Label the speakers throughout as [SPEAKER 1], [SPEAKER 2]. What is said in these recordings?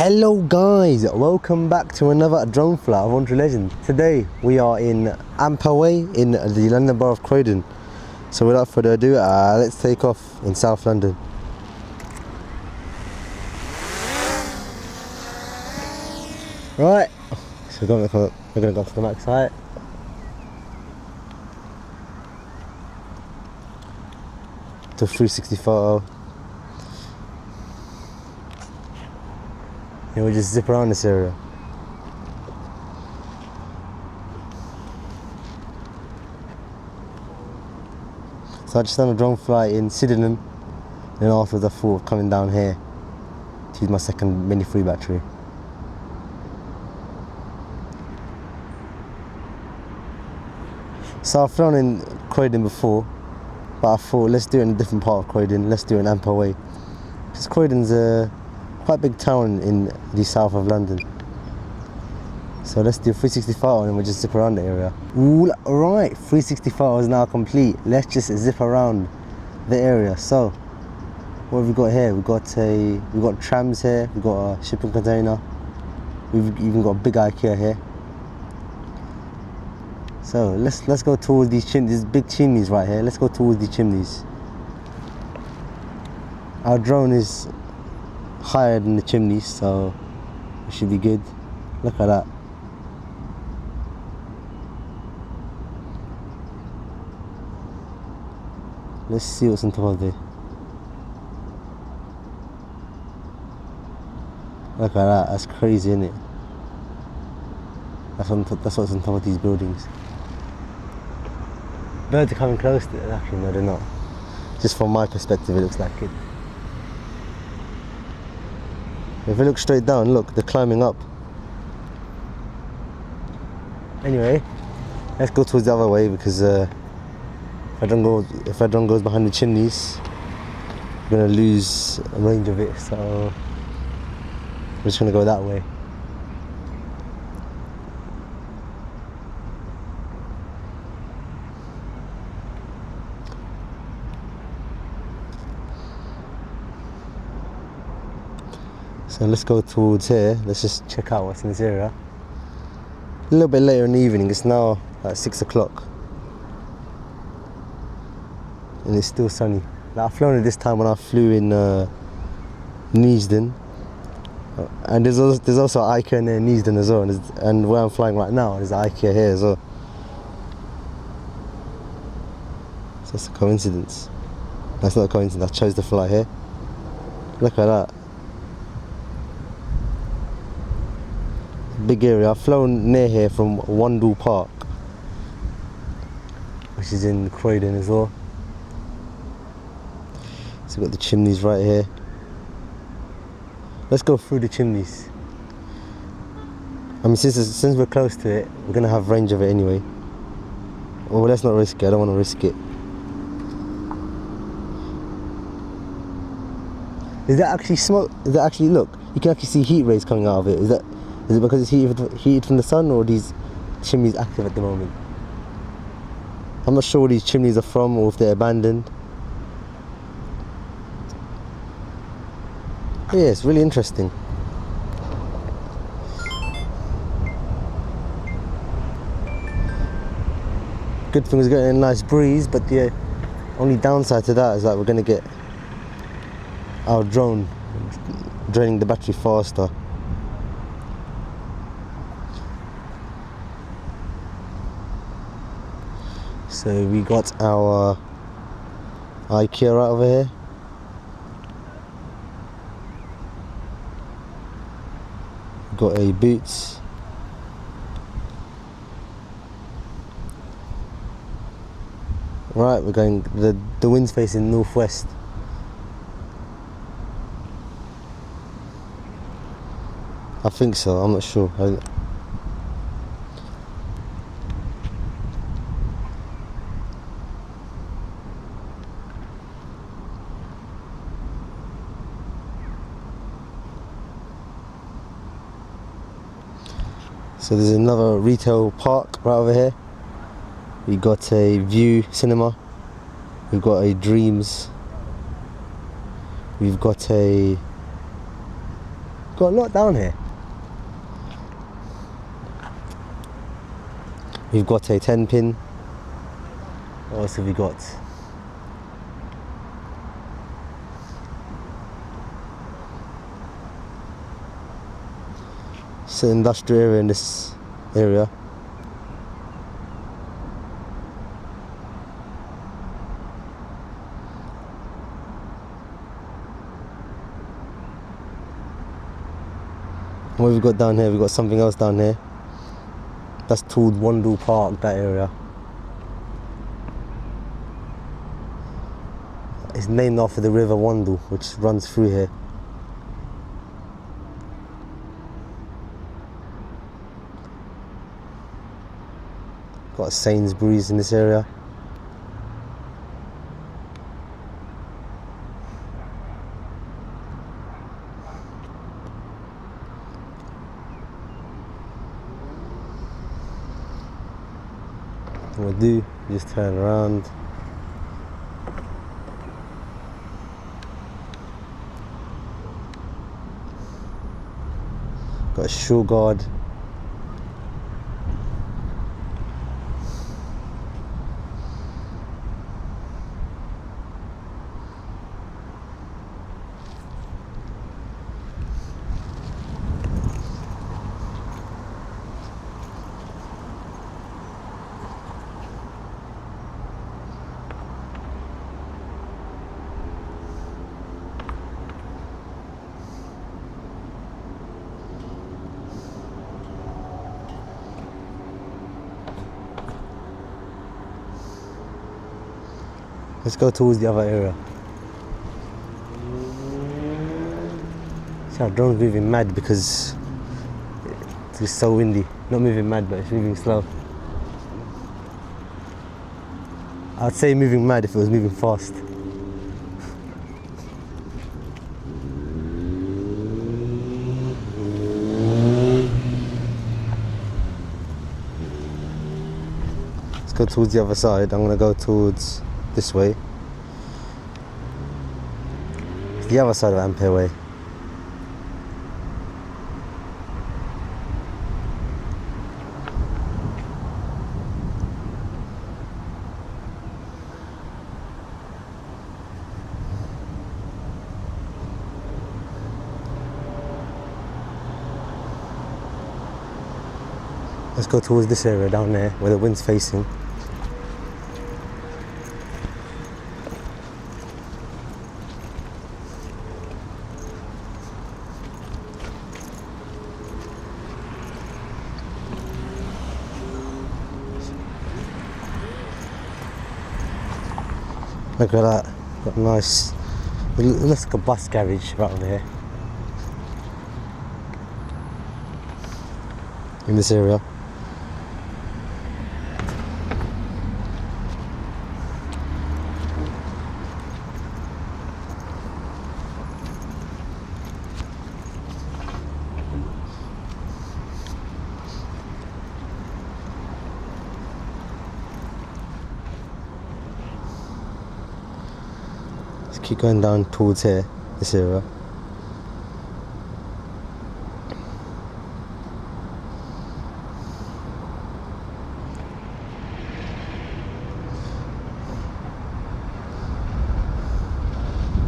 [SPEAKER 1] Hello guys, welcome back to another drone flight of Entre Legend. Today we are in Ampere Way in the London Borough of Croydon. So without further ado, let's take off in South London. Right, so we're going to go to the max height. To 360 photo. And we'll just zip around this area. So I just done a drone flight in Sydenham, and afterwards I thought of coming down here to use my second mini free battery. So I've flown in Croydon before, but I thought let's do it in a different part of Croydon. Let's do it in Ampere Way, because Croydon's a quite big town in the south of London. So let's do 360 photo and we'll just zip around the area. Alright, 360 photo is now complete. Let's just zip around the area. So what have we got here? We've got trams here, we've got a shipping container, we've even got a big IKEA here. So let's go towards these big chimneys right here. Let's go towards these chimneys. Our drone is higher than the chimneys, so it should be good. Look at that. Let's see what's on top of there. Look at that, that's crazy, isn't it? That's what's on top of these buildings. Birds are coming close to it. Actually no, they're not. Just from my perspective it looks like it. If we look straight down, look, they're climbing up. Anyway, let's go towards the other way, because if our drone goes behind the chimneys, we're going to lose a range of it, so we're just going to go that way. So let's go towards here. Let's just check out what's in this area. A little bit later in the evening. It's now like 6 o'clock, and it's still sunny. Like, I've flown at this time when I flew in Neasden, and there's also IKEA near Neasden as well. And where I'm flying right now, there's IKEA here as well. So that's a coincidence. That's not a coincidence. I chose to fly here. Look at that. Big area. I've flown near here from Wandle Park, which is in Croydon as well. So we've got the chimneys right here. Let's go through the chimneys. I mean, since we're close to it, we're gonna have range of it anyway. Well, let's not risk it. I don't want to risk it. Is that actually smoke? Is that actually, look? You can actually see heat rays coming out of it. Is it because it's heated from the sun, or are these chimneys active at the moment? I'm not sure where these chimneys are from, or if they're abandoned. Yeah, it's really interesting. Good thing is getting a nice breeze, but the only downside to that is that we're going to get our drone draining the battery faster. So we got our IKEA right over here. Got a Boots. Right, we're going, the wind's facing northwest. I think so, I'm not sure. So there's another retail park right over here. We got a View Cinema. We've got a Dreams. We've got a Got a lot down here. We've got a 10 pin. What else have we got? It's an industrial area in this area. What have we got down here? We've got something else down here. That's towards Wandle Park, that area. It's named after the river Wandle, which runs through here. Got a Sainsbury's in this area. What we'll do, just turn around. Got a shore guard. Let's go towards the other area. See, our drone's moving mad because it's so windy. Not moving mad, but it's moving slow. I'd say moving mad if it was moving fast. Let's go towards the other side. I'm gonna go towards this way. It's the other side of Ampere Way. Let's go towards this area down there where the wind's facing. Look at that, got a nice, it looks like a bus garage right over here. In this area. Keep going down towards here, this area.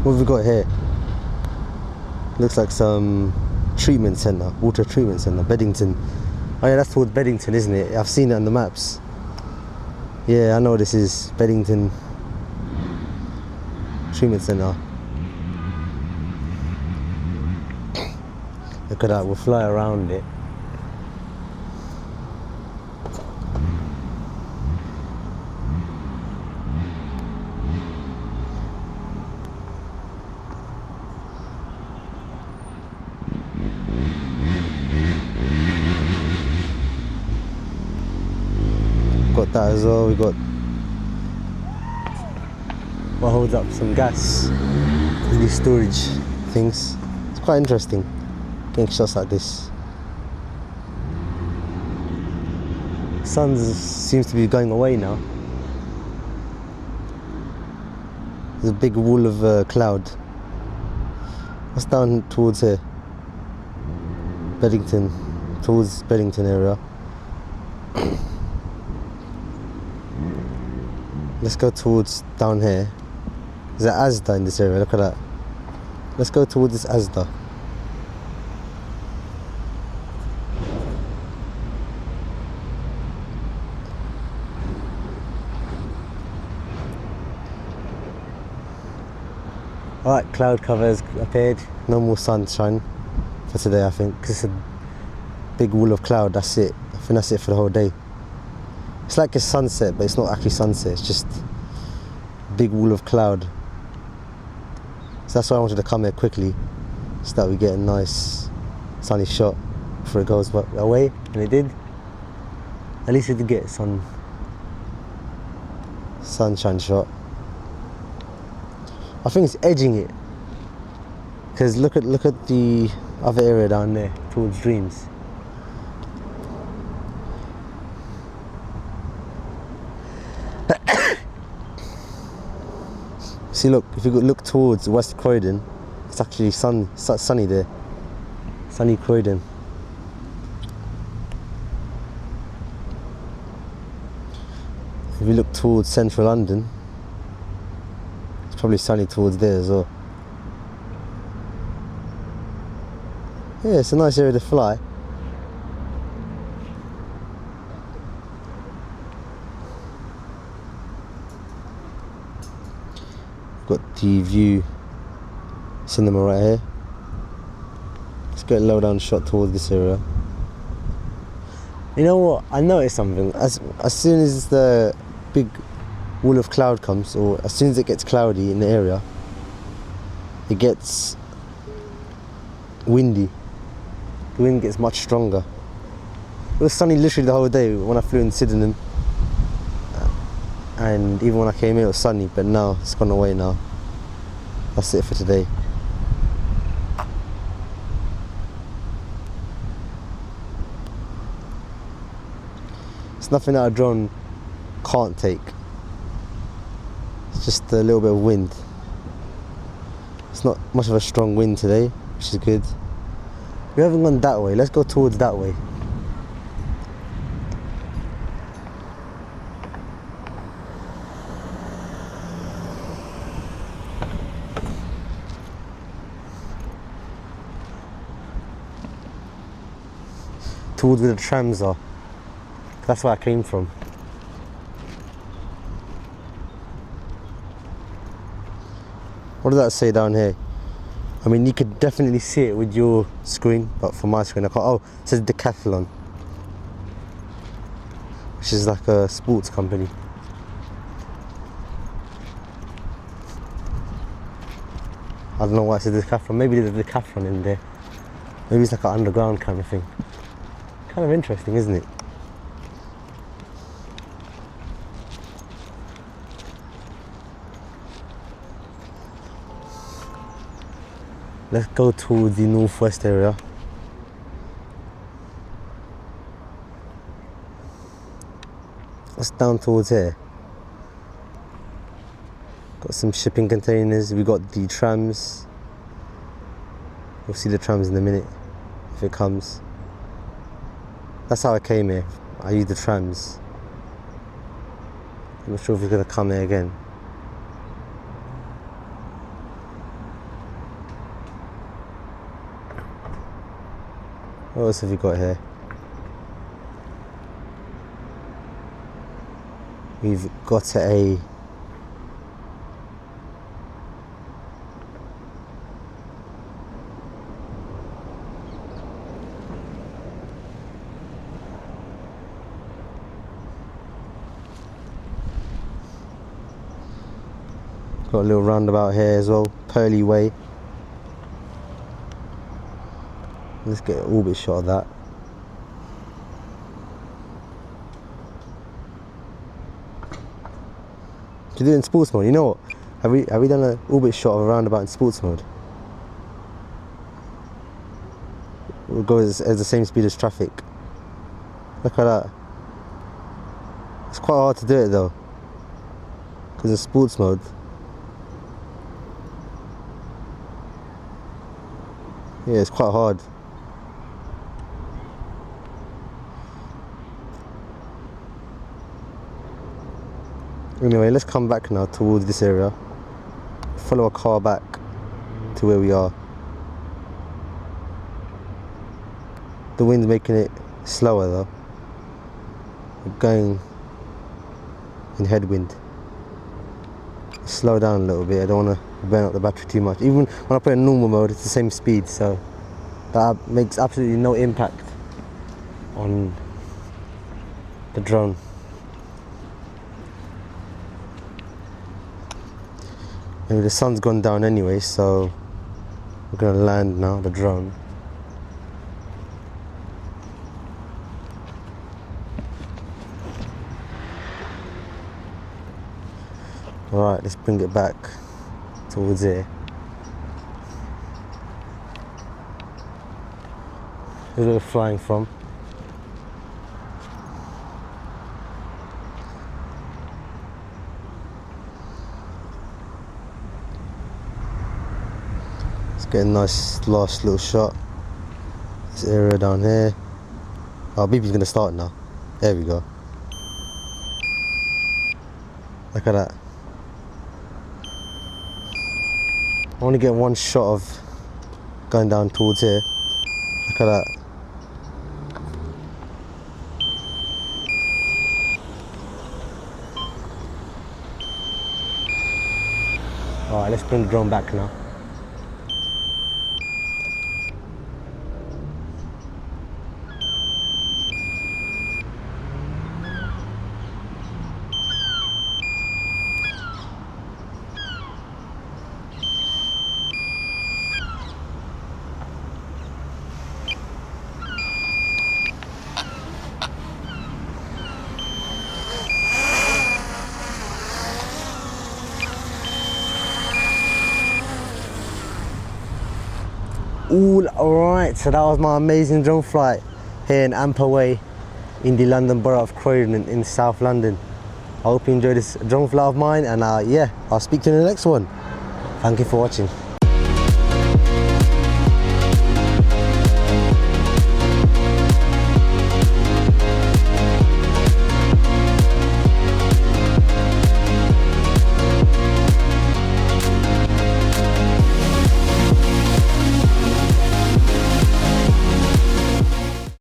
[SPEAKER 1] What have we got here? Looks like some treatment centre, water treatment centre, Beddington. Oh yeah, that's towards Beddington, isn't it? I've seen it on the maps. Yeah, I know this is Beddington treatment centre. Look at that, we'll fly around it. Got that as well. We got what holds up some gas, these storage things. It's quite interesting getting shots like this. Sun seems to be going away now. There's a big wall of cloud. What's down towards here? Beddington, towards Beddington area. Let's go towards down here. There's an Asda in this area, look at that. Let's go towards this Asda. Alright, cloud cover has appeared. No more sunshine for today, I think, because it's a big wall of cloud. That's it. I think that's it for the whole day. It's like a sunset, but it's not actually sunset. It's just a big wall of cloud. So that's why I wanted to come here quickly, so that we get a nice sunny shot before it goes away. And it did. At least we did get a sunshine shot. I think it's edging it, because look at the other area down there towards Dreams. See, look, if you look towards West Croydon, it's actually sunny there. Sunny Croydon. If you look towards central London, it's probably sunny towards there as well. Yeah, it's a nice area to fly. Got the View cinema right here. Let's get a low down shot towards this area. You know what? I noticed something. As soon as the big wall of cloud comes, or as soon as it gets cloudy in the area, it gets windy. The wind gets much stronger. It was sunny literally the whole day when I flew in Sydenham, and even when I came here it was sunny, but now it's gone away now. That's it for today. It's nothing that a drone can't take. It's just a little bit of wind. It's not much of a strong wind today, which is good. We haven't gone that way, let's go towards that way. Towards where the trams are. That's where I came from. What does that say down here? I mean, you could definitely see it with your screen, but for my screen I can't. Oh, it says Decathlon, which is like a sports company. I don't know why it says Decathlon. Maybe there's a Decathlon in there. Maybe it's like an underground kind of thing. Kind of interesting, isn't it? Let's go towards the northwest area. What's down towards here? Got some shipping containers. We got the trams. We'll see the trams in a minute if it comes. That's how I came here. I used the trams. I'm not sure if it's gonna come here again. What else have we got here? We've got a got a little roundabout here as well, Ampere Way. Let's get an orbit shot of that. To do it in sports mode, you know what? Have we done an orbit shot of a roundabout in sports mode? We'll go as the same speed as traffic. Look at that. It's quite hard to do it though, because in sports mode yeah, it's quite hard. Anyway, let's come back now towards this area. Follow a car back to where we are. The wind's making it slower though. We're going in headwind. Slow down a little bit. I don't want to burn up the battery too much. Even when I put it in normal mode, it's the same speed, so that makes absolutely no impact on the drone. Anyway, the sun's gone down anyway, so we're gonna land now, the drone. Alright, let's bring it back towards here. Here's where we're flying from. Let's get a nice last little shot. This area down here. Oh, BB's gonna start now. There we go. Look at that. I want to get one shot of going down towards here. Look at that. Alright, let's bring the drone back now. Alright, so that was my amazing drone flight here in Ampere Way in the London Borough of Croydon in South London. I hope you enjoyed this drone flight of mine, and yeah, I'll speak to you in the next one. Thank you for watching.